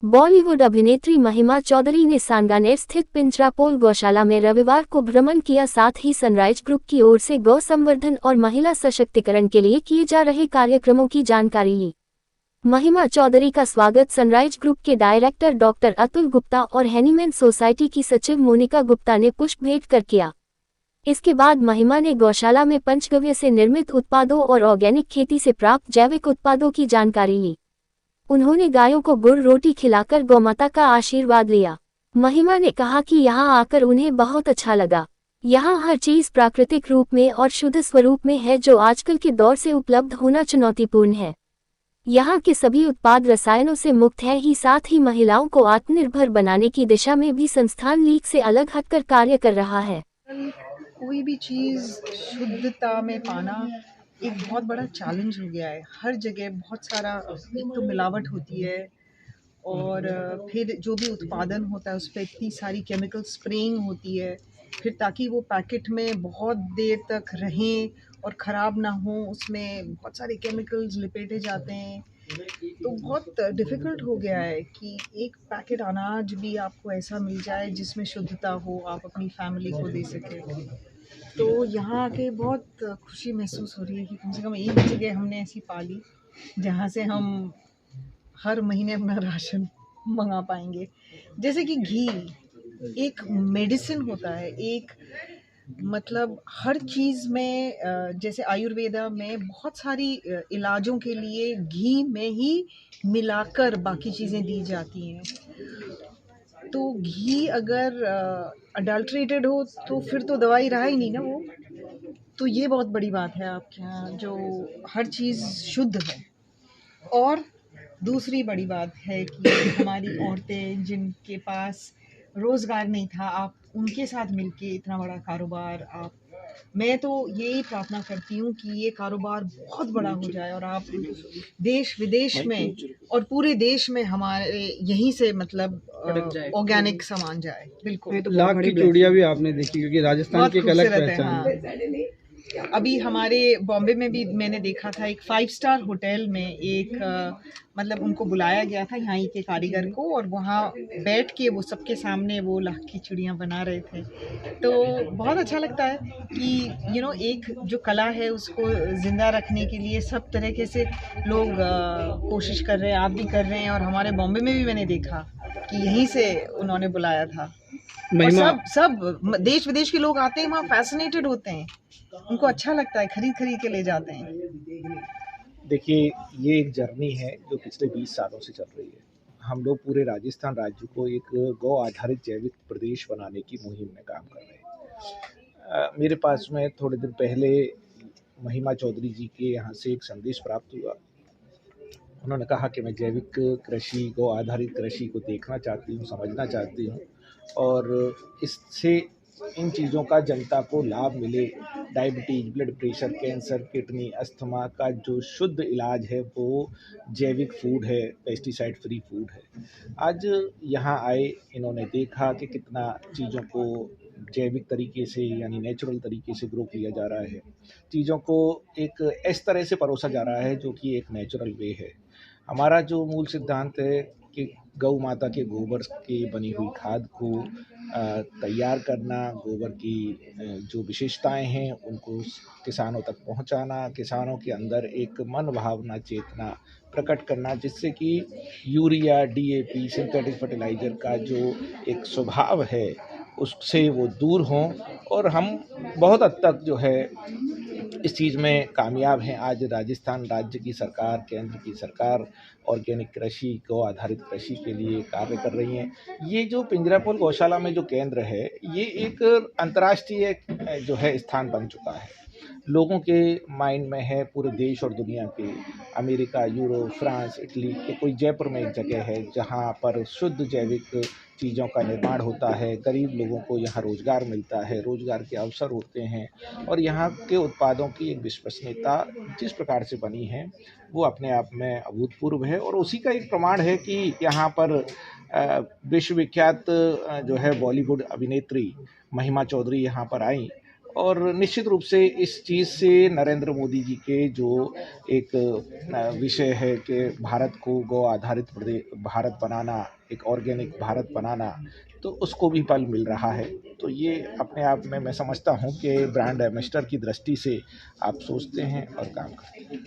बॉलीवुड अभिनेत्री महिमा चौधरी ने सांगानेर स्थित पिंजरापोल गौशाला में रविवार को भ्रमण किया। साथ ही सनराइज ग्रुप की ओर से गौ संवर्धन और महिला सशक्तिकरण के लिए किए जा रहे कार्यक्रमों की जानकारी ली। महिमा चौधरी का स्वागत सनराइज ग्रुप के डायरेक्टर डॉक्टर अतुल गुप्ता और हैनीमैन सोसाइटी की सचिव मोनिका गुप्ता ने पुष्प भेंट कर किया। इसके बाद महिमा ने गौशाला में पंचगव्य से निर्मित उत्पादों और ऑर्गेनिक खेती से प्राप्त जैविक उत्पादों की जानकारी ली। उन्होंने गायों को गुड़ रोटी खिलाकर गौमाता का आशीर्वाद लिया। महिमा ने कहा कि यहां आकर उन्हें बहुत अच्छा लगा। यहां हर चीज प्राकृतिक रूप में और शुद्ध स्वरूप में है, जो आजकल के दौर से उपलब्ध होना चुनौतीपूर्ण है। यहां के सभी उत्पाद रसायनों से मुक्त है ही साथ ही महिलाओं को आत्मनिर्भर बनाने की दिशा में भी संस्थान लीग से अलग हटकर कार्य कर रहा है। कोई भी चीज़ शुद्धता में पाना एक बहुत बड़ा चैलेंज हो गया है। हर जगह बहुत सारा एक तो मिलावट होती है और फिर जो भी उत्पादन होता है उस पर इतनी सारी केमिकल स्प्रेइंग होती है, फिर ताकि वो पैकेट में बहुत देर तक रहें और ख़राब ना हो, उसमें बहुत सारे केमिकल्स लिपेटे जाते हैं। तो बहुत डिफ़िकल्ट हो गया है कि एक पैकेट अनाज भी आपको ऐसा मिल जाए जिसमें शुद्धता हो, आप अपनी फैमिली को दे सकें। तो यहाँ आके बहुत खुशी महसूस हो रही है कि कम से कम एक जगह हमने ऐसी पाली जहाँ से हम हर महीने अपना राशन मंगा पाएंगे। जैसे कि घी एक मेडिसिन होता है, एक मतलब हर चीज़ में जैसे आयुर्वेदा में बहुत सारी इलाजों के लिए घी में ही मिलाकर बाकी चीज़ें दी जाती हैं। तो घी अगर अडल्ट्रेटेड हो तो फिर तो दवाई रहा ही नहीं ना वो। तो ये बहुत बड़ी बात है आपके यहाँ, जो हर चीज़ शुद्ध है। और दूसरी बड़ी बात है कि हमारी औरतें जिनके पास रोज़गार नहीं था, आप उनके साथ मिलके इतना बड़ा कारोबार आप, मैं तो यही प्रार्थना करती हूँ कि ये कारोबार बहुत बड़ा हो जाए और आप देश विदेश में और पूरे देश में हमारे यहीं से मतलब ऑर्गेनिक सामान जाए। बिल्कुल तो लाख की चूड़ियाँ भी आपने देखी, क्योंकि राजस्थान की एक अलग पहचान है। हाँ। अभी हमारे बॉम्बे में भी मैंने देखा था, एक 5 स्टार होटल में एक मतलब उनको बुलाया गया था यहाँ के कारीगर को, और वहाँ बैठ के वो सबके सामने वो लाख की चिड़ियाँ बना रहे थे। तो बहुत अच्छा लगता है कि एक जो कला है उसको ज़िंदा रखने के लिए सब तरीके से लोग कोशिश कर रहे हैं, आप भी कर रहे हैं। और हमारे बॉम्बे में भी मैंने देखा कि यहीं से उन्होंने बुलाया था। और सब देश विदेश के लोग आते हैं वहाँ, फैसिनेटेड होते हैं, उनको अच्छा लगता है, खरीद के ले जाते हैं। देखिए, ये एक जर्नी है जो पिछले 20 सालों से चल रही है। हम लोग पूरे राजस्थान राज्य को एक गौ आधारित जैविक प्रदेश बनाने की मुहिम में काम कर रहे हैं। मेरे पास में थोड़े दिन पहले महिमा चौधरी जी के यहाँ से एक संदेश प्राप्त हुआ। उन्होंने कहा कि मैं जैविक कृषि, गौ आधारित कृषि को देखना चाहती हूँ, समझना चाहती हूँ और इससे इन चीज़ों का जनता को लाभ मिले। Diabetes, blood pressure, cancer, kidney, asthma का जो शुद्ध इलाज है वो जैविक फूड है, पेस्टिसाइड फ्री फूड है। आज यहाँ आए, इन्होंने देखा कि कितना चीज़ों को जैविक तरीके से यानी नेचुरल तरीके से ग्रो किया जा रहा है। चीज़ों को एक इस तरह से परोसा जा रहा है जो कि एक नेचुरल वे है। हमारा जो मूल सिद्धांत है कि गौ माता के गोबर की बनी हुई खाद को तैयार करना, गोबर की जो विशेषताएं हैं उनको किसानों तक पहुंचाना, किसानों के अंदर एक मन भावना चेतना प्रकट करना, जिससे कि यूरिया, डीएपी, सिंथेटिक फर्टिलाइज़र का जो एक स्वभाव है उससे वो दूर हों। और हम बहुत हद तक जो है इस चीज़ में कामयाब हैं। आज राजस्थान राज्य की सरकार, केंद्र की सरकार ऑर्गेनिक कृषि, गौ आधारित कृषि के लिए कार्य कर रही हैं। ये जो पिंजरापोल गौशाला में जो केंद्र है, ये एक अंतर्राष्ट्रीय जो है स्थान बन चुका है। लोगों के माइंड में है, पूरे देश और दुनिया के, अमेरिका, यूरोप, फ्रांस, इटली के, कोई जयपुर में एक जगह है जहाँ पर शुद्ध जैविक चीज़ों का निर्माण होता है। गरीब लोगों को यहाँ रोज़गार मिलता है, रोज़गार के अवसर होते हैं और यहाँ के उत्पादों की एक विश्वसनीयता जिस प्रकार से बनी है वो अपने आप में अभूतपूर्व है। और उसी का एक प्रमाण है कि यहाँ पर विश्वविख्यात जो है बॉलीवुड अभिनेत्री महिमा चौधरी यहाँ पर आई और निश्चित रूप से इस चीज़ से नरेंद्र मोदी जी के जो एक विषय है कि भारत को गौ आधारित भारत बनाना, एक ऑर्गेनिक भारत बनाना, तो उसको भी बल मिल रहा है। तो ये अपने आप में मैं समझता हूँ कि ब्रांड एम्बेसडर की दृष्टि से आप सोचते हैं और काम करते हैं।